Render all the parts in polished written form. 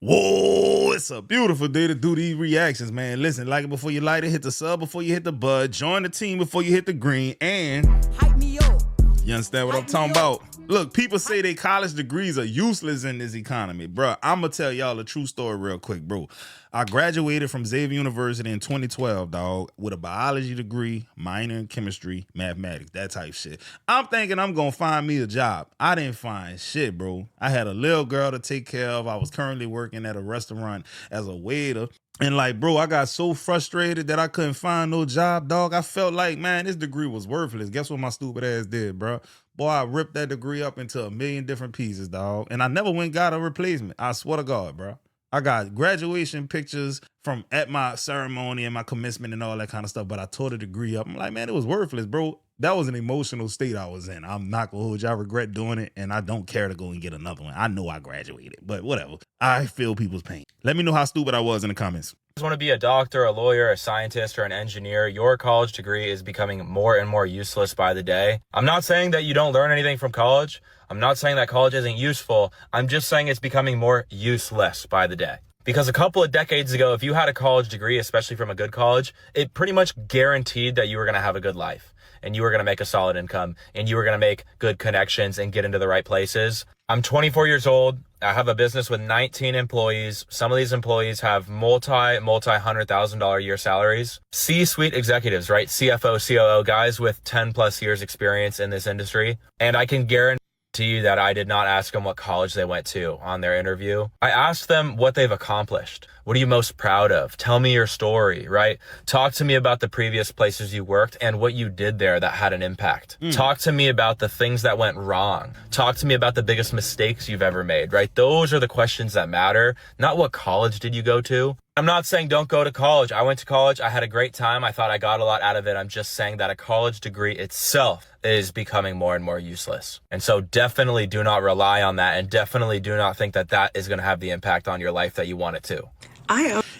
Whoa, it's a beautiful day to do these reactions, man. Listen, like it before you like it, hit the sub before you hit the bud, join the team before you hit the green, and hype me up. You understand what I'm talking about? Look, people say they college degrees are useless in this economy. Bro, I'm going to tell y'all a true story real quick, bro. I graduated from Xavier University in 2012, dog, with a biology degree, minor in chemistry, mathematics, that type shit. I'm thinking I'm going to find me a job. I didn't find shit, bro. I had a little girl to take care of. I was currently working at a restaurant as a waiter. And like, bro, I got so frustrated that I couldn't find no job, dog. I felt like, man, this degree was worthless. Guess what my stupid ass did, bro? Boy, I ripped that degree up into a million different pieces, dog. And I never went and got a replacement. I swear to God, bro. I got graduation pictures from at my ceremony and my commencement and all that kind of stuff, but I tore the degree up. I'm like, man, it was worthless, bro. That was an emotional state I was in. I'm not gonna hold you. I regret doing it, and I don't care to go and get another one. I know I graduated, but whatever. I feel people's pain. Let me know how stupid I was in the comments. Want to be a doctor, a lawyer, a scientist, or an engineer, your college degree is becoming more and more useless by the day. I'm not saying that you don't learn anything from college. I'm not saying that college isn't useful. I'm just saying it's becoming more useless by the day. Because a couple of decades ago, if you had a college degree, especially from a good college, it pretty much guaranteed that you were going to have a good life and you were going to make a solid income and you were going to make good connections and get into the right places. I'm 24 years old. I have a business with 19 employees. Some of these employees have $100,000 a year salaries. C-suite executives, right? CFO, COO, guys with 10 plus years experience in this industry. And I can guarantee you that I did not ask them what college they went to on their interview. I asked them what they've accomplished. What are you most proud of? Tell me your story, right? Talk to me about the previous places you worked and what you did there that had an impact. Talk to me about the things that went wrong. Talk to me about the biggest mistakes you've ever made, right? Those are the questions that matter, not what college did you go to. I'm not saying don't go to college. I went to college. I had a great time. I thought I got a lot out of it. I'm just saying that a college degree itself is becoming more and more useless. And so definitely do not rely on that, and definitely do not think that that is going to have the impact on your life that you want it to.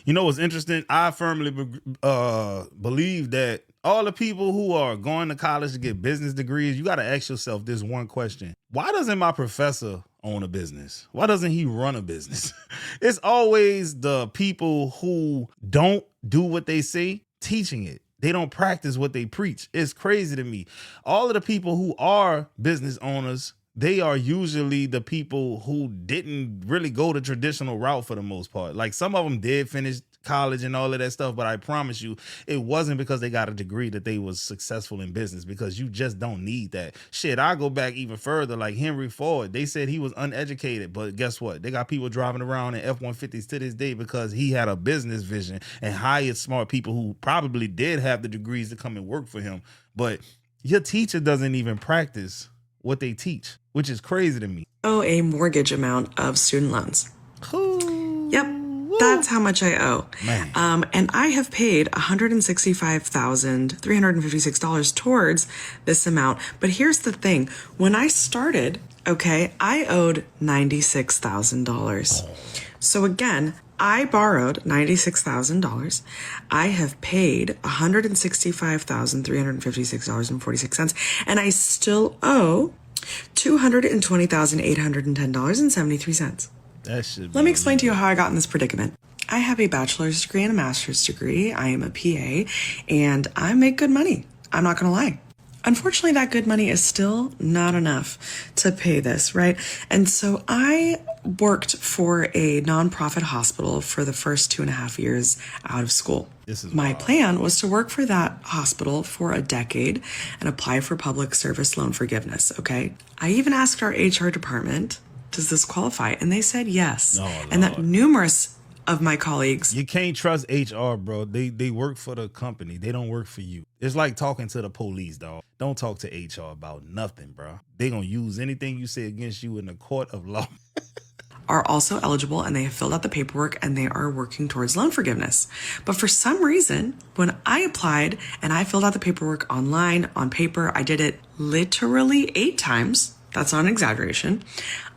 You know what's interesting? I firmly believe that all the people who are going to college to get business degrees, you got to ask yourself this one question. Why doesn't my professor own a business? Why doesn't he run a business? It's always the people who don't do what they say teaching it. They don't practice what they preach. It's crazy to me. All of the people who are business owners, they are usually the people who didn't really go the traditional route for the most part. Like, some of them did finish college and all of that stuff, but I promise you, it wasn't because they got a degree that they was successful in business, because you just don't need that. Shit, I go back even further, like Henry Ford. They said he was uneducated, but guess what? They got people driving around in F-150s to this day because he had a business vision and hired smart people who probably did have the degrees to come and work for him. But your teacher doesn't even practice what they teach, which is crazy to me. Owe a mortgage amount of student loans. Ooh, Yep, that's how much I owe. man. And I have paid $165,356 towards this amount. But here's the thing. When I started, okay, I owed $96,000. So again, I borrowed $96,000. I have paid $165,356.46, and I still owe $220,810.73. That should Let me explain to you how I got in this predicament. I have a bachelor's degree and a master's degree. I am a PA, and I make good money. I'm not going to lie. Unfortunately, that good money is still not enough to pay this, right? And so I worked for a nonprofit hospital for the first 2.5 years out of school. My plan was to work for that hospital for a decade and apply for public service loan forgiveness, okay? I even asked our HR department, does this qualify? And they said yes. And that numerous of my colleagues. You can't trust HR, bro. They work for the company. They don't work for you. It's like talking to the police, dog. Don't talk to HR about nothing, bro. They gonna use anything you say against you in the court of law. Are also eligible, and they have filled out the paperwork, and they are working towards loan forgiveness. But for some reason, when I applied and I filled out the paperwork online, on paper, I did it literally 8 times. That's not an exaggeration.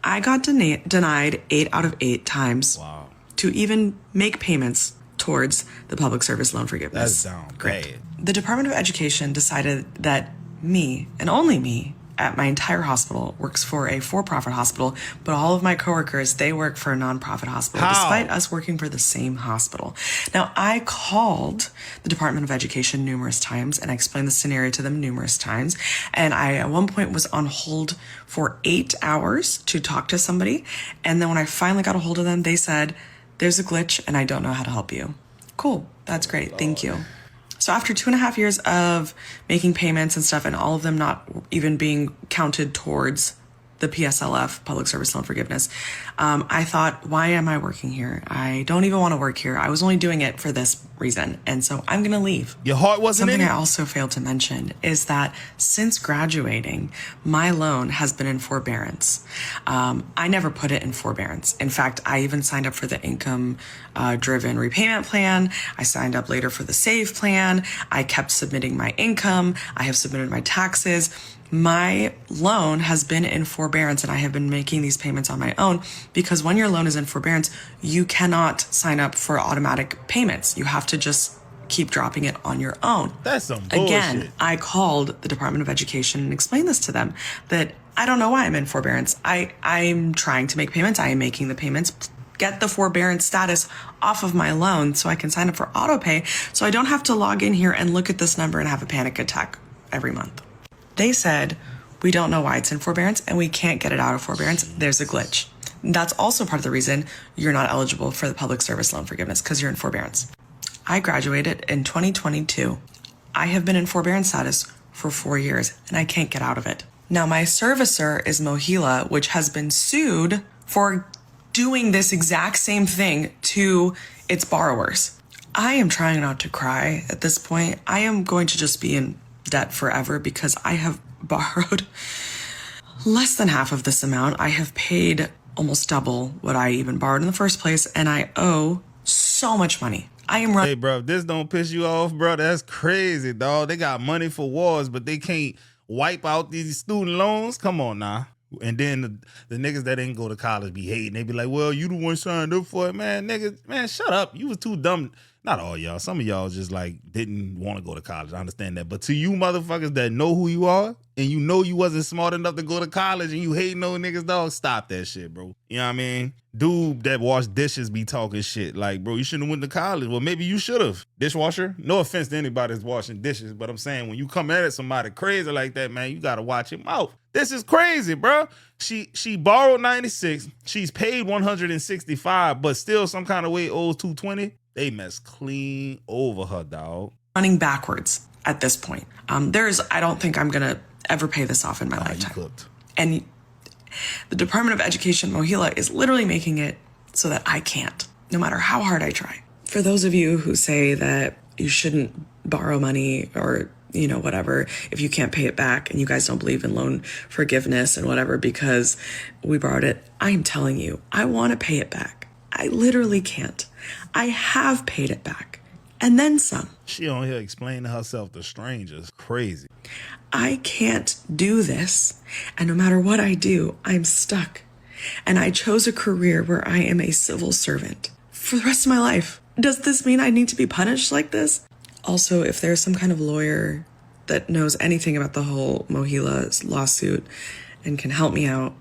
I got denied 8 out of 8 times. Wow. To even make payments towards the public service loan forgiveness. That's down bad. The Department of Education decided that me, and only me, at my entire hospital works for a for-profit hospital, but all of my coworkers, they work for a nonprofit hospital, despite us working for the same hospital. Now, I called the Department of Education numerous times, and I explained the scenario to them numerous times. And I, at one point, was on hold for 8 hours to talk to somebody. And then when I finally got a hold of them, they said, there's a glitch and I don't know how to help you. Cool. That's great. Thank you. So after 2.5 years of making payments and stuff, and all of them not even being counted towards the PSLF, Public Service Loan Forgiveness, I thought, why am I working here? I don't even want to work here. I was only doing it for this reason. And so I'm going to leave. Your heart wasn't Something in it? I also failed to mention is that since graduating, my loan has been in forbearance. I never put it in forbearance. In fact, I even signed up for the income driven repayment plan. I signed up later for the save plan. I kept submitting my income. I have submitted my taxes. My loan has been in forbearance, and I have been making these payments on my own, because when your loan is in forbearance, you cannot sign up for automatic payments. You have to just keep dropping it on your own. That's some bullshit. Again, I called the Department of Education and explained this to them, that I don't know why I'm in forbearance. I'm trying to make payments. I am making the payments. Get the forbearance status off of my loan so I can sign up for auto pay, so I don't have to log in here and look at this number and have a panic attack every month. They said, we don't know why it's in forbearance and we can't get it out of forbearance. There's a glitch. That's also part of the reason you're not eligible for the public service loan forgiveness, because you're in forbearance. I graduated in 2022. I have been in forbearance status for 4 years and I can't get out of it. Now, my servicer is Mohila, which has been sued for doing this exact same thing to its borrowers. I am trying not to cry at this point. I am going to just be in debt forever because I have borrowed less than half of this amount. I have paid almost double what I even borrowed in the first place, and I owe so much money. I am running. Hey, bro, if this don't piss you off, bro, that's crazy, dog. They got money for wars, but they can't wipe out these student loans. Come on now. And then the niggas that didn't go to college be hating. They be like, well, you the one signed up for it, man. Niggas, man, shut up. You was too dumb. Not all y'all. Some of y'all just like didn't want to go to college. I understand that. But to you motherfuckers that know who you are and you know you wasn't smart enough to go to college and you hating those niggas, dog, stop that shit, bro. You know what I mean? Dude that wash dishes be talking shit. Like, bro, you shouldn't have went to college. Well, maybe you should have. Dishwasher? No offense to anybody that's washing dishes, but I'm saying when you come at it somebody crazy like that, man, you got to watch your mouth. This is crazy, bro. She borrowed 96. She's paid 165, but still some kind of way owes 220. They mess clean over her, dog. Running backwards at this point. I don't think I'm going to ever pay this off in my lifetime. You cooked. And the Department of Education, Mohila, is literally making it so that I can't, no matter how hard I try. For those of you who say that you shouldn't borrow money or, you know, whatever, if you can't pay it back, and you guys don't believe in loan forgiveness and whatever because we borrowed it, I'm telling you, I want to pay it back. I literally can't. I have paid it back. And then some. She on here explaining herself to strangers. Crazy. I can't do this. And no matter what I do, I'm stuck. And I chose a career where I am a civil servant for the rest of my life. Does this mean I need to be punished like this? Also, if there's some kind of lawyer that knows anything about the whole Mohila lawsuit and can help me out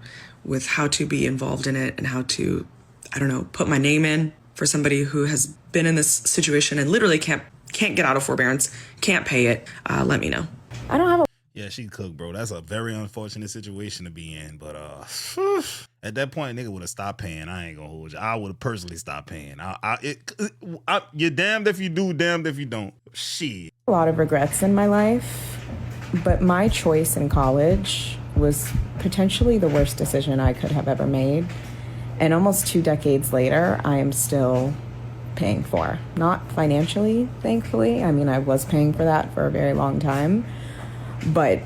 with how to be involved in it and how to, I don't know, put my name in for somebody who has been in this situation and literally can't get out of forbearance, can't pay it, let me know. I don't have a Yeah, she cooked, bro. That's a very unfortunate situation to be in. But at that point, nigga would have stopped paying. I ain't gonna hold you. I would have personally stopped paying. You're damned if you do, damned if you don't. Shit. a lot of regrets in my life, but my choice in college was potentially the worst decision I could have ever made. And almost 2 decades later, I am still paying for. Not financially, thankfully. I mean, I was paying for that for a very long time. But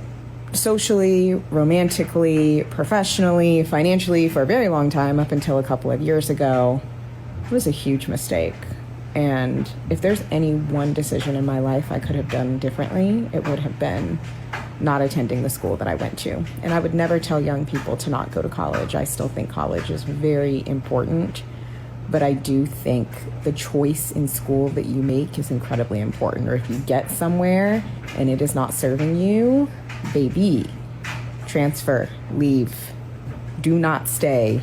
socially, romantically, professionally, financially, for a very long time, up until a couple of years ago, it was a huge mistake. And if there's any one decision in my life I could have done differently, it would have been not attending the school that I went to. And I would never tell young people to not go to college. I still think college is very important, but I do think the choice in school that you make is incredibly important. Or if you get somewhere and it is not serving you, baby, transfer, leave. Do not stay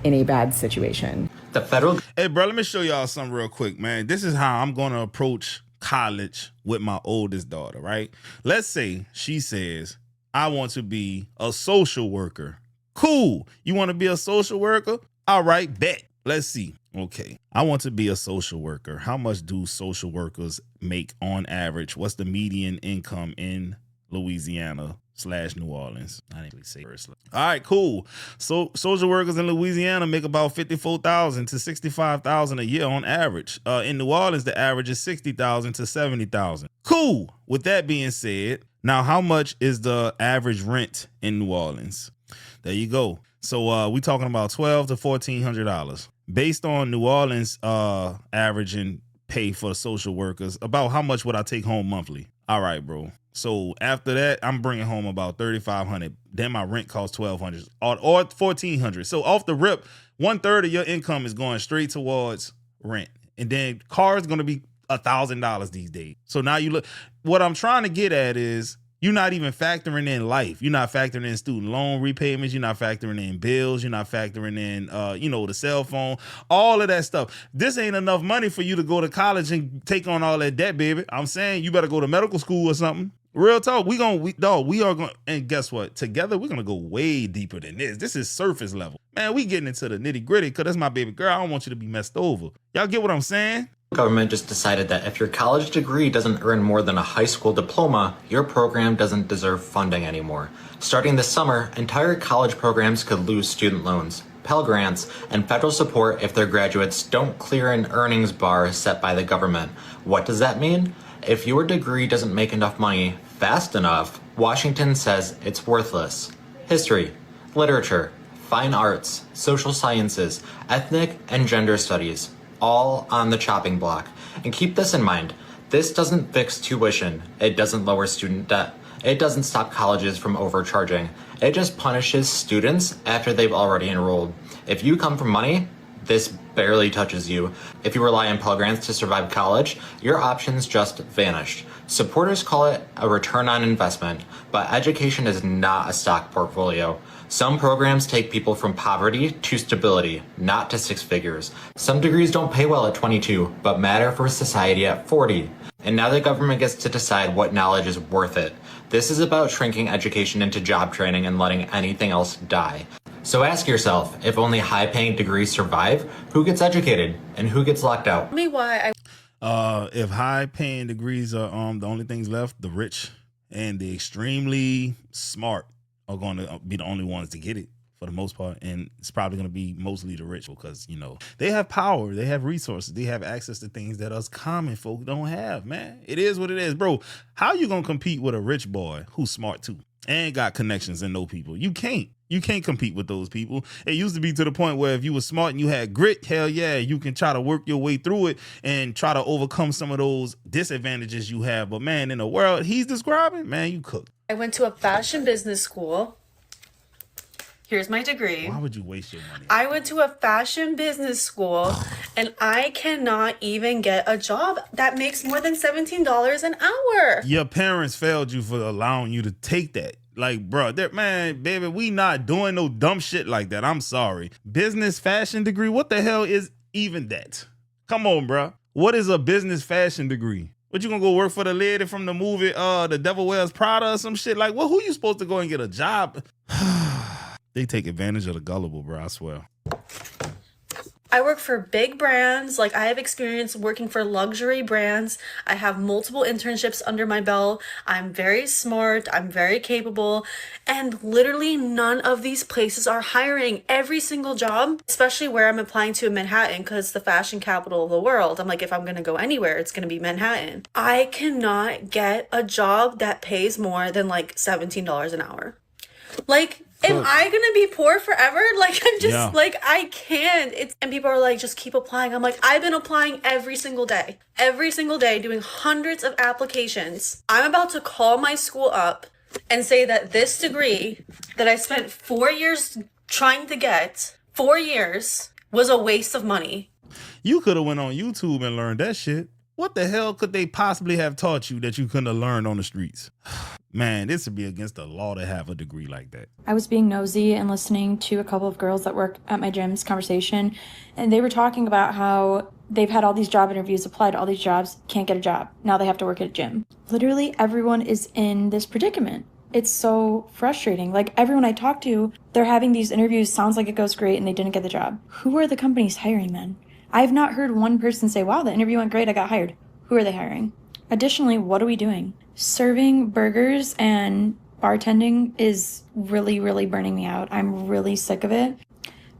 in a bad situation. The federal... Hey, bro, let me show y'all something real quick, man. This is how I'm going to approach college with my oldest daughter, right? Let's say she says, I want to be a social worker. Cool. You want to be a social worker? All right, bet. Let's see. Okay. I want to be a social worker. How much do social workers make on average? What's the median income in Louisiana/New Orleans? I didn't really say first. All right, cool. So social workers in Louisiana make about $54,000 to $65,000 a year on average. In New Orleans, the average is $60,000 to $70,000. Cool. With that being said, now how much is the average rent in New Orleans? There you go. So we talking about $1,200 to $1,400 based on New Orleans averaging pay for social workers. About how much would I take home monthly? All right, bro. So after that, I'm bringing home about $3,500. Then my rent costs $1,200 or $1,400. So off the rip, 1/3 of your income is going straight towards rent, and then car is going to be $1,000 these days. So now you look. What I'm trying to get at is, you're not even factoring in life. You're not factoring in student loan repayments. You're not factoring in bills. You're not factoring in, the cell phone, all of that stuff. This ain't enough money for you to go to college and take on all that debt, baby. I'm saying you better go to medical school or something. Real talk. We are going, and guess what? Together, we're going to go way deeper than this. This is surface level. Man, we getting into the nitty gritty because that's my baby girl. I don't want you to be messed over. Y'all get what I'm saying? Government just decided that if your college degree doesn't earn more than a high school diploma, your program doesn't deserve funding anymore. Starting this summer, entire college programs could lose student loans, Pell Grants, and federal support if their graduates don't clear an earnings bar set by the government. What does that mean? If your degree doesn't make enough money fast enough, Washington says it's worthless. History, literature, fine arts, social sciences, ethnic and gender studies, all on the chopping block. And keep this in mind, this doesn't fix tuition, it doesn't lower student debt, it doesn't stop colleges from overcharging, it just punishes students after they've already enrolled. If you come from money, this barely touches you. If you rely on Pell Grants to survive college, your options just vanished. Supporters call it a return on investment, but education is not a stock portfolio. Some programs take people from poverty to stability, not to six figures. Some degrees don't pay well at 22, but matter for society at 40. And now the government gets to decide what knowledge is worth it. This is about shrinking education into job training and letting anything else die. So ask yourself, if only high-paying degrees survive, who gets educated and who gets locked out? Tell me why If high-paying degrees are the only things left, the rich and the extremely smart are going to be the only ones to get it for the most part. And it's probably going to be mostly the rich because, they have power, they have resources, they have access to things that us common folk don't have, man. It is what it is, bro. How you going to compete with a rich boy who's smart too and got connections and know people? You can't. You can't compete with those people. It used to be to the point where if you were smart and you had grit, hell yeah, you can try to work your way through it and try to overcome some of those disadvantages you have. But man, in the world he's describing, man, you cook. I went to a fashion business school. Here's my degree. Why would you waste your money? I went to a fashion business school and I cannot even get a job that makes more than $17 an hour. Your parents failed you for allowing you to take that. Like, bro, man, baby, we not doing no dumb shit like that. I'm sorry. Business fashion degree? What the hell is even that? Come on, bro. What is a business fashion degree? What, you gonna go work for the lady from the movie The Devil Wears Prada or some shit? Like, well, who you supposed to go and get a job? They take advantage of the gullible, bro, I swear. I work for big brands. Like, I have experience working for luxury brands. I have multiple internships under my belt. I'm very smart. I'm very capable. And literally none of these places are hiring. Every single job, especially where I'm applying to in Manhattan, because it's the fashion capital of the world. I'm like, if I'm going to go anywhere, it's going to be Manhattan. I cannot get a job that pays more than like $17 an hour. Like, am I gonna be poor forever? Like, I'm just like, I can't. And people are like, just keep applying. I'm like, I've been applying every single day, doing hundreds of applications. I'm about to call my school up and say that this degree that I spent 4 years trying to get, 4 years, was a waste of money. You could have went on YouTube and learned that shit. What the hell could they possibly have taught you that you couldn't have learned on the streets? Man, this would be against the law to have a degree like that. I was being nosy and listening to a couple of girls that work at my gym's conversation, and they were talking about how they've had all these job interviews, applied to all these jobs, can't get a job. Now they have to work at a gym. Literally everyone is in this predicament. It's so frustrating. Like, everyone I talk to, they're having these interviews, sounds like it goes great, and they didn't get the job. Who are the companies hiring then? I've not heard one person say, wow, the interview went great, I got hired. Who are they hiring? Additionally, what are we doing? Serving burgers and bartending is really, really burning me out. I'm really sick of it.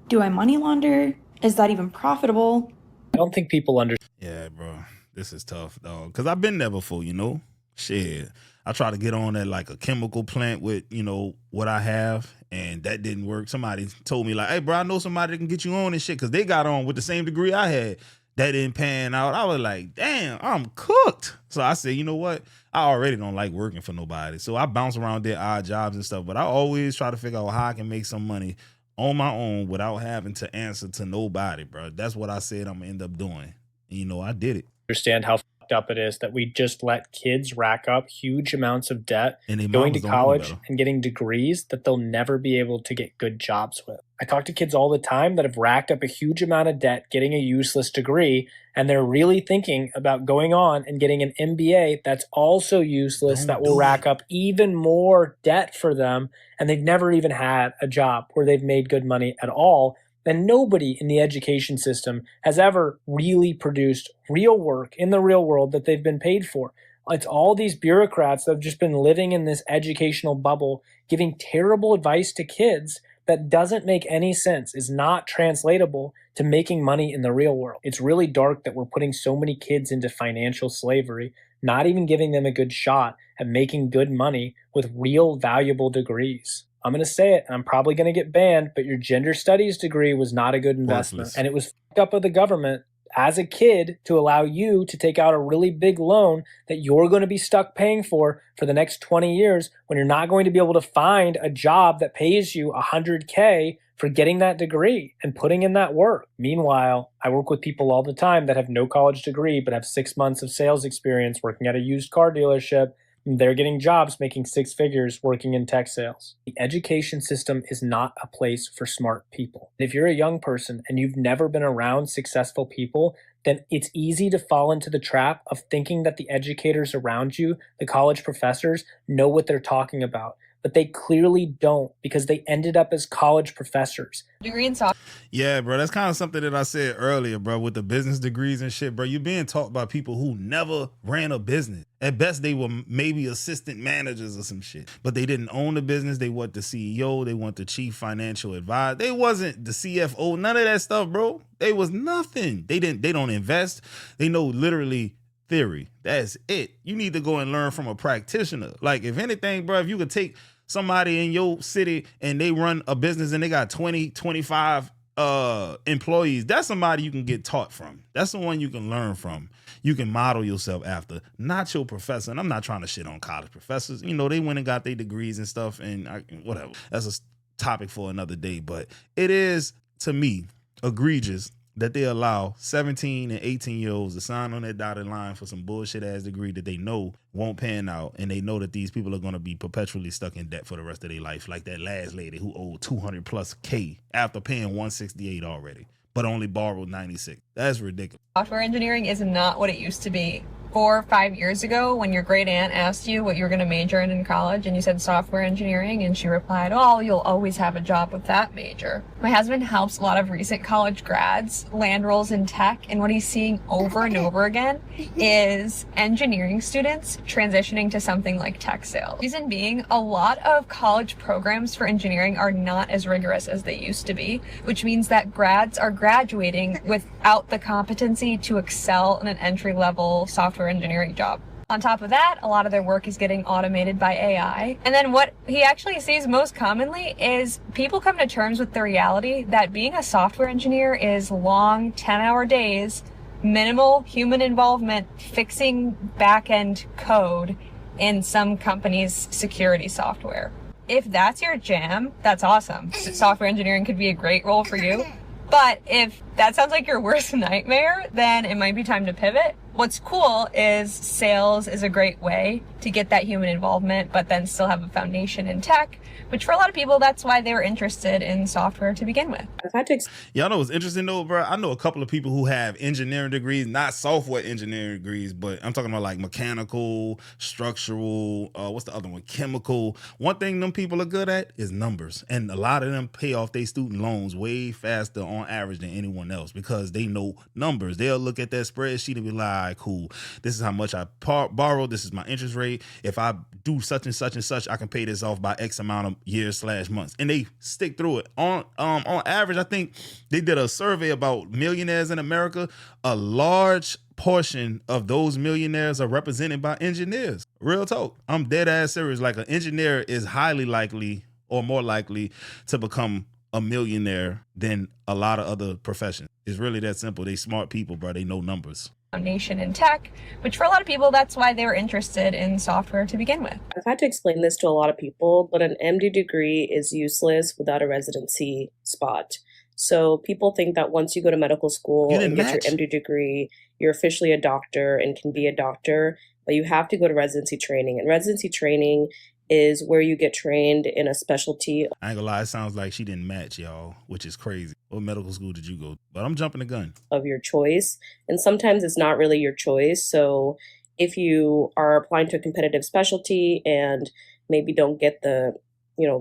Do I money launder? Is that even profitable? I don't think people understand. Yeah, bro. This is tough, dog. Because I've been there before, you know? Shit. I try to get on at like a chemical plant with, you know, what I have, and that didn't work. Somebody told me like, hey, bro, I know somebody that can get you on and shit, because they got on with the same degree I had. That didn't pan out. I was like, damn, I'm cooked. So I said, you know what? I already don't like working for nobody. So I bounce around there, odd jobs and stuff, but I always try to figure out how I can make some money on my own without having to answer to nobody, bro. That's what I said I'm gonna end up doing. And, you know, I did it. Understand how fucked up it is that we just let kids rack up huge amounts of debt And they going to mamas don't know college better. and getting degrees that they'll never be able to get good jobs with. I talk to kids all the time that have racked up a huge amount of debt getting a useless degree, and they're really thinking about going on and getting an MBA that's also useless, that will rack up even more debt for them, and they've never even had a job where they've made good money at all. And nobody in the education system has ever really produced real work in the real world that they've been paid for. It's all these bureaucrats that have just been living in this educational bubble, giving terrible advice to kids that doesn't make any sense, is not translatable to making money in the real world. It's really dark that we're putting so many kids into financial slavery, not even giving them a good shot at making good money with real valuable degrees. I'm going to say it, and I'm probably going to get banned, but your gender studies degree was not a good investment. Worthless. And it was fucked up of the government as a kid to allow you to take out a really big loan that you're going to be stuck paying for the next 20 years when you're not going to be able to find a job that pays you $100K for getting that degree and putting in that work. Meanwhile, I work with people all the time that have no college degree but have 6 months of sales experience working at a used car dealership. They're getting jobs making six figures working in tech sales. The education system is not a place for smart people. If you're a young person and you've never been around successful people, then it's easy to fall into the trap of thinking that the educators around you, the college professors, know what they're talking about. But they clearly don't, because they ended up as college professors. Degree in software. Yeah, bro, that's kind of something that I said earlier, bro, with the business degrees and shit, bro. You're being taught by people who never ran a business. At best, they were maybe assistant managers or some shit, but they didn't own the business. They weren't the CEO. They weren't the chief financial advisor. They wasn't the CFO. None of that stuff, bro. They was nothing. They don't invest. They know literally theory. That's it. You need to go and learn from a practitioner. Like, if anything, bro, if you could take somebody in your city and they run a business and they got 20, 25 employees, that's somebody you can get taught from. That's the one you can learn from. You can model yourself after, not your professor. And I'm not trying to shit on college professors. You know, they went and got their degrees and stuff, and whatever. That's a topic for another day. But it is, to me, egregious that they allow 17 and 18-year-olds to sign on that dotted line for some bullshit ass degree that they know won't pan out, and they know that these people are going to be perpetually stuck in debt for the rest of their life, like that last lady who owed 200 plus K after paying 168 already, but only borrowed 96. That's ridiculous. Software engineering is not what it used to be. 4 or 5 years ago, when your great aunt asked you what you were going to major in college and you said software engineering, and she replied, oh, you'll always have a job with that major. My husband helps a lot of recent college grads land roles in tech, and what he's seeing over and over again is engineering students transitioning to something like tech sales. Reason being, a lot of college programs for engineering are not as rigorous as they used to be, which means that grads are graduating without the competency to excel in an entry-level software engineering job. On top of that, a lot of their work is getting automated by AI. And then what he actually sees most commonly is people come to terms with the reality that being a software engineer is long 10-hour days, minimal human involvement, fixing back-end code in some company's security software. If that's your jam, that's awesome. Software engineering could be a great role for you. But if that sounds like your worst nightmare, then it might be time to pivot What's cool is sales is a great way to get that human involvement, but then still have a foundation in tech, which for a lot of people, that's why they were interested in software to begin with. I've had to Y'all know what's interesting though, bro? I know a couple of people who have engineering degrees, not software engineering degrees, but I'm talking about like mechanical, structural, what's the other one? Chemical. One thing them people are good at is numbers. And a lot of them pay off their student loans way faster on average than anyone else because they know numbers. They'll look at that spreadsheet and be like, cool, this is how much I borrowed. This is my interest rate. If I do such and such and such, I can pay this off by X amount of years/months. And they stick through it. On average, I think they did a survey about millionaires in America. A large portion of those millionaires are represented by engineers. Real talk. I'm dead ass serious. Like an engineer is highly likely or more likely to become a millionaire than a lot of other professions. It's really that simple. They smart people, bro. They know numbers. Foundation in tech, which for a lot of people, that's why they were interested in software to begin with. I've had to explain this to a lot of people, but an MD degree is useless without a residency spot. So people think that once you go to medical school and get your MD degree, you're officially a doctor and can be a doctor, but you have to go to residency training. And residency training is where you get trained in a specialty. I ain't gonna lie, it sounds like she didn't match, y'all, which is crazy. What medical school did you go? But I'm jumping the gun. Of your choice. And sometimes it's not really your choice. So if you are applying to a competitive specialty and maybe don't get the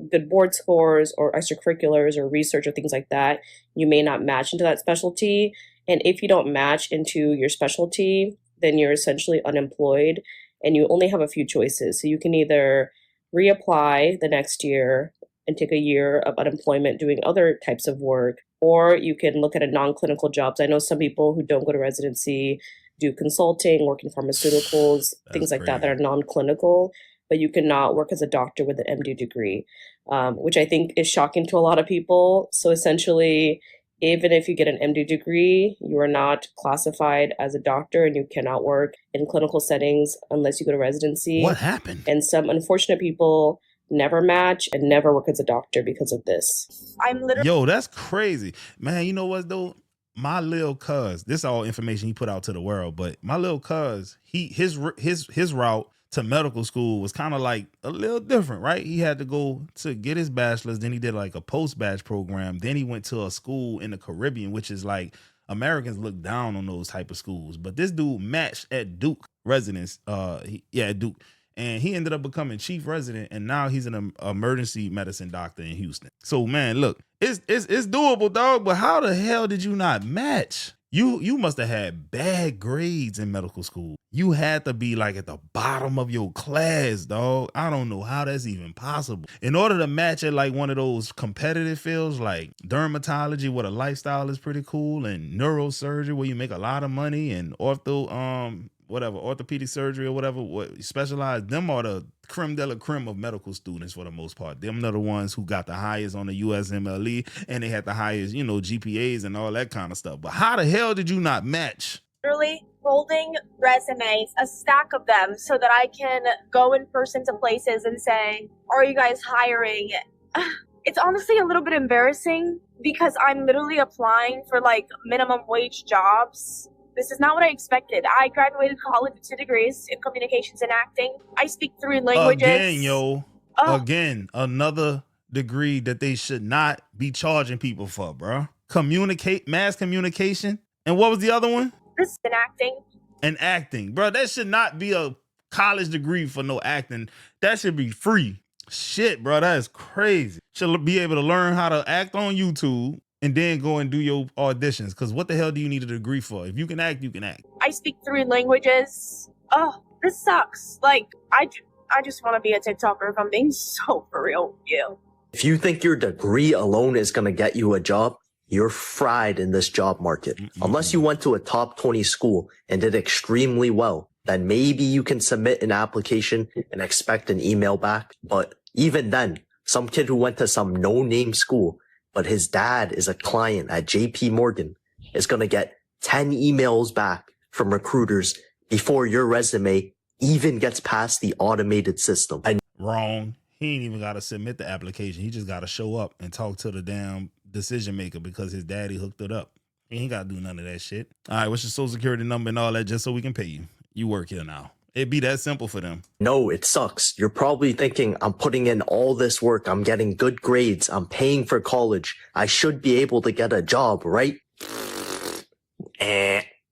good board scores or extracurriculars or research or things like that, you may not match into that specialty. And if you don't match into your specialty, then you're essentially unemployed and you only have a few choices. So you can either reapply the next year and take a year of unemployment doing other types of work, or you can look at a non-clinical jobs. I know some people who don't go to residency do consulting, work in pharmaceuticals, things like that are non-clinical, but you cannot work as a doctor with an MD degree, which I think is shocking to a lot of people. So essentially, even if you get an MD degree, you are not classified as a doctor and you cannot work in clinical settings unless you go to residency. What happened? And some unfortunate people never match and never work as a doctor because of this. Yo, that's crazy. Man, you know what though? My little cuz, this is all information he put out to the world, but my little cuz, his route to medical school was kind of like a little different, right? He had to go to get his bachelor's, then he did like a post-batch program, then he went to a school in the Caribbean, which is like Americans look down on those type of schools. But this dude matched at Duke residence, at Duke. And he ended up becoming chief resident, and now he's an emergency medicine doctor in Houston. So, man, look, it's doable, dog. But how the hell did you not match? You must have had bad grades in medical school. You had to be like at the bottom of your class, dog. I don't know how that's even possible. In order to match at like one of those competitive fields like dermatology, where the lifestyle is pretty cool, and neurosurgery, where you make a lot of money, and orthopedic surgery or whatever, what specialized, them are the creme de la creme of medical students for the most part. Them are the ones who got the highest on the USMLE, and they had the highest, GPAs and all that kind of stuff. But how the hell did you not match? Literally holding resumes, a stack of them, so that I can go in person to places and say, are you guys hiring? It's honestly a little bit embarrassing because I'm literally applying for like minimum wage jobs. This is not what I expected. I graduated college with 2 degrees in communications and acting. I speak 3 languages. Again, another degree that they should not be charging people for, bro. Mass communication. And what was the other one? And acting. And acting. Bro, that should not be a college degree for no acting. That should be free. Shit, bro, that is crazy. Should be able to learn how to act on YouTube and then go and do your auditions. Because what the hell do you need a degree for? If you can act, you can act. I speak 3 languages. Oh, this sucks. Like, I just want to be a TikToker, if I'm being so for real with you. If you think your degree alone is going to get you a job, you're fried in this job market. Unless you went to a top 20 school and did extremely well, then maybe you can submit an application and expect an email back. But even then, some kid who went to some no-name school, but his dad is a client at JP Morgan, is going to get 10 emails back from recruiters before your resume even gets past the automated system. Wrong. He ain't even got to submit the application. He just got to show up and talk to the damn decision maker because his daddy hooked it up. You ain't got to do none of that shit. All right, what's your social security number and all that just so we can pay you? You work here now. It'd be that simple for them. No, it sucks. You're probably thinking, I'm putting in all this work, I'm getting good grades, I'm paying for college, I should be able to get a job, right?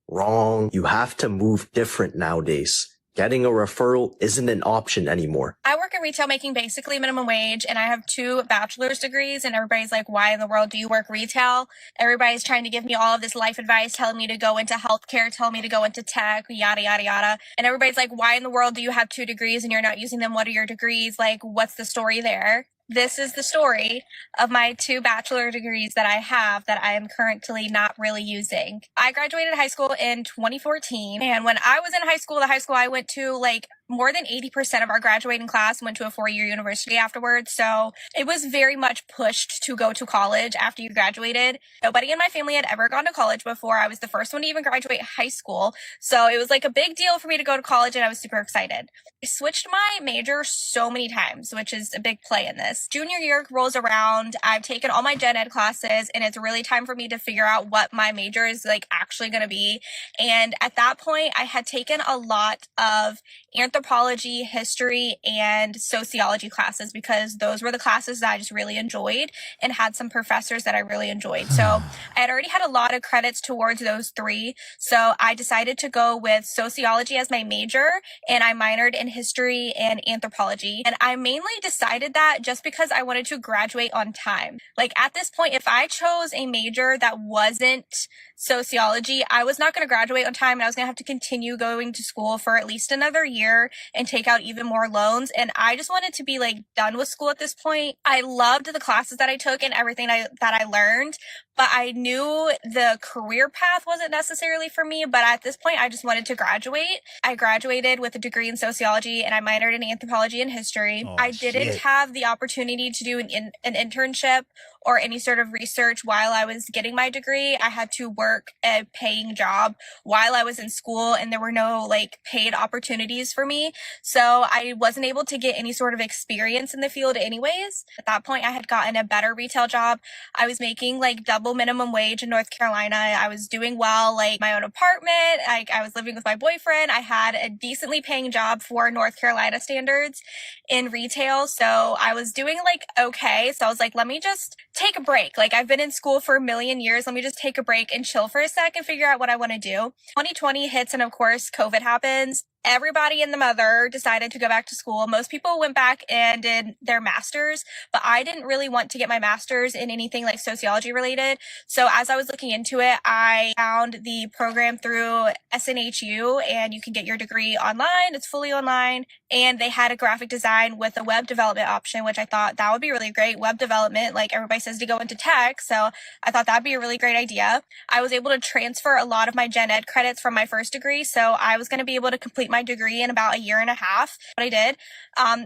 Wrong. You have to move different nowadays. Getting a referral isn't an option anymore. I work in retail making basically minimum wage, and I have 2 bachelor's degrees, and everybody's like, why in the world do you work retail? Everybody's trying to give me all of this life advice, telling me to go into healthcare, telling me to go into tech, yada, yada, yada. And everybody's like, why in the world do you have 2 degrees and you're not using them? What are your degrees? Like, what's the story there? This is the story of my 2 bachelor degrees that I have that I am currently not really using. I graduated high school in 2014, and when I was in high school, the high school I went to, like, more than 80% of our graduating class went to a 4-year university afterwards. So it was very much pushed to go to college after you graduated. Nobody in my family had ever gone to college before. I was the first one to even graduate high school. So it was like a big deal for me to go to college, and I was super excited. I switched my major so many times, which is a big play in this. Junior year rolls around. I've taken all my gen ed classes, and it's really time for me to figure out what my major is like actually going to be. And at that point, I had taken a lot of anthropology, history, and sociology classes because those were the classes that I just really enjoyed and had some professors that I really enjoyed. So I had already had a lot of credits towards those 3. So I decided to go with sociology as my major, and I minored in history and anthropology. And I mainly decided that just because I wanted to graduate on time. Like at this point, if I chose a major that wasn't sociology, I was not going to graduate on time, and I was going to have to continue going to school for at least another year and take out even more loans. And I just wanted to be like done with school at this point. I loved the classes that I took and everything that I learned, but I knew the career path wasn't necessarily for me. But at this point, I just wanted to graduate. I graduated with a degree in sociology, and I minored in anthropology and history. I didn't have the opportunity to do an internship or any sort of research while I was getting my degree. I had to work a paying job while I was in school, and there were no like paid opportunities for me. So I wasn't able to get any sort of experience in the field anyways. At that point, I had gotten a better retail job. I was making like double minimum wage in North Carolina. I was doing well, like my own apartment. I was living with my boyfriend. I had a decently paying job for North Carolina standards in retail. So I was doing like okay. So I was like, let me just take a break. Like I've been in school for a million years. Let me just take a break and chill for a sec and figure out what I want to do. 2020 hits, and of course, COVID happens. Everybody and the mother decided to go back to school. Most people went back and did their masters, but I didn't really want to get my master's in anything like sociology related. So as I was looking into it, I found the program through SNHU, and you can get your degree online. It's fully online. And they had a graphic design with a web development option, which I thought that would be really great. Web development, like everybody says to go into tech. So I thought that'd be a really great idea. I was able to transfer a lot of my gen ed credits from my first degree. So I was going to be able to complete my degree in about a year and a half. What I did,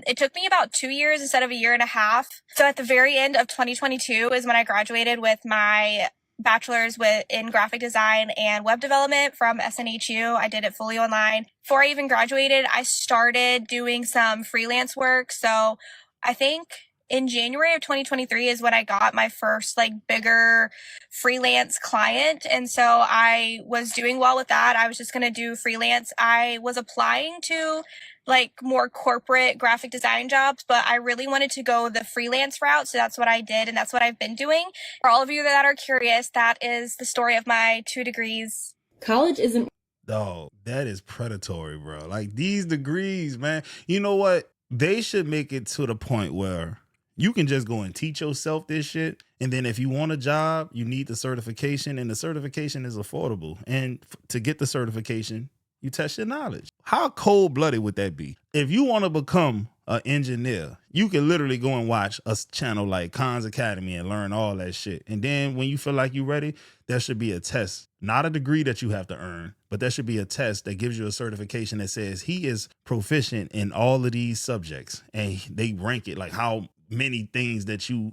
it took me about 2 years instead of a year and a half. So at the very end of 2022 is when I graduated with my bachelor's in graphic design and web development from SNHU. I did it fully online. Before I even graduated, I started doing some freelance work. So I think in January of 2023 is when I got my first like bigger freelance client. And so I was doing well with that. I was just going to do freelance. I was applying to like more corporate graphic design jobs, but I really wanted to go the freelance route. So that's what I did. And that's what I've been doing. For all of you that are curious, that is the story of my 2 degrees. College isn't. Dog, that is predatory, bro. Like these degrees, man. You know what? They should make it to the point where you can just go and teach yourself this shit. And then if you want a job, you need the certification, and the certification is affordable. And to get the certification, you test your knowledge. How cold-blooded would that be? If you want to become an engineer, you can literally go and watch a channel like Khan's Academy and learn all that shit. And then when you feel like you're ready, there should be a test, not a degree that you have to earn, but there should be a test that gives you a certification that says he is proficient in all of these subjects. And they rank it like how many things that you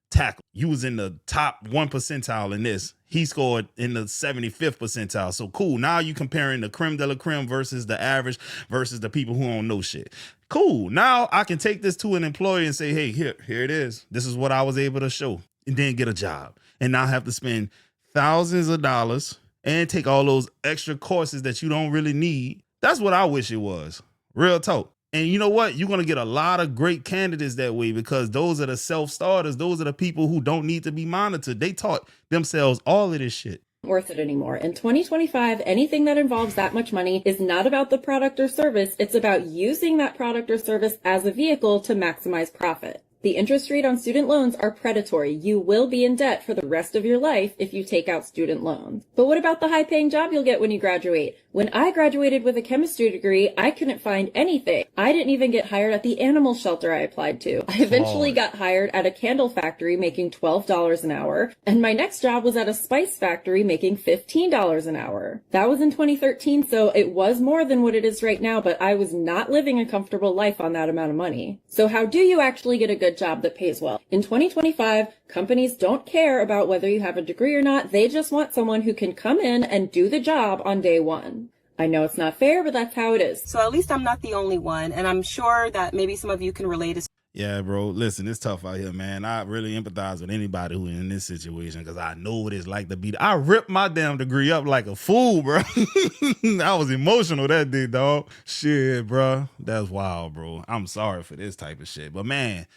tackle. You was in the top 1 percentile in this. He scored in the 75th percentile. So cool. Now you comparing the creme de la creme versus the average versus the people who don't know shit. Cool. Now I can take this to an employer and say, hey, here it is. This is what I was able to show, and then get a job and not have to spend thousands of dollars and take all those extra courses that you don't really need. That's what I wish it was. Real talk. And you know what? You're going to get a lot of great candidates that way because those are the self-starters. Those are the people who don't need to be monitored. They taught themselves all of this shit. Worth it anymore. In 2025, anything that involves that much money is not about the product or service. It's about using that product or service as a vehicle to maximize profit. The interest rate on student loans are predatory. You will be in debt for the rest of your life if you take out student loans. But what about the high-paying job you'll get when you graduate? When I graduated with a chemistry degree, I couldn't find anything. I didn't even get hired at the animal shelter I applied to. I eventually got hired at a candle factory making $12 an hour, and my next job was at a spice factory making $15 an hour. That was in 2013, so it was more than what it is right now, but I was not living a comfortable life on that amount of money. So how do you actually get a good job that pays well? In 2025, companies don't care about whether you have a degree or not. They just want someone who can come in and do the job on day one. I know it's not fair, but that's how it is. So at least I'm not the only one, and I'm sure that maybe some of you can relate. Yeah, bro. Listen, it's tough out here, man. I really empathize with anybody who in this situation because I know what it's like to be. I ripped my damn degree up like a fool, bro. I was emotional that day, dog. Shit, bro. That's wild, bro. I'm sorry for this type of shit, but man,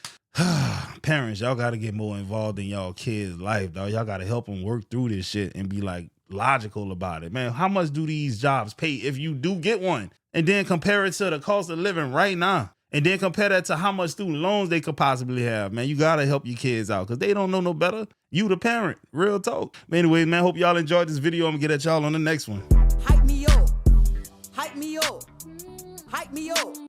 parents, y'all got to get more involved in y'all kids' life, dog. Y'all got to help them work through this shit and be like logical about it, man. How much do these jobs pay if you do get one? And then compare it to the cost of living right now. And then compare that to how much student loans they could possibly have, man. You got to help your kids out because they don't know no better. You the parent. Real talk. But anyway, man, hope y'all enjoyed this video. I'm going to get at y'all on the next one. Hype me up. Hype me up. Hype me up.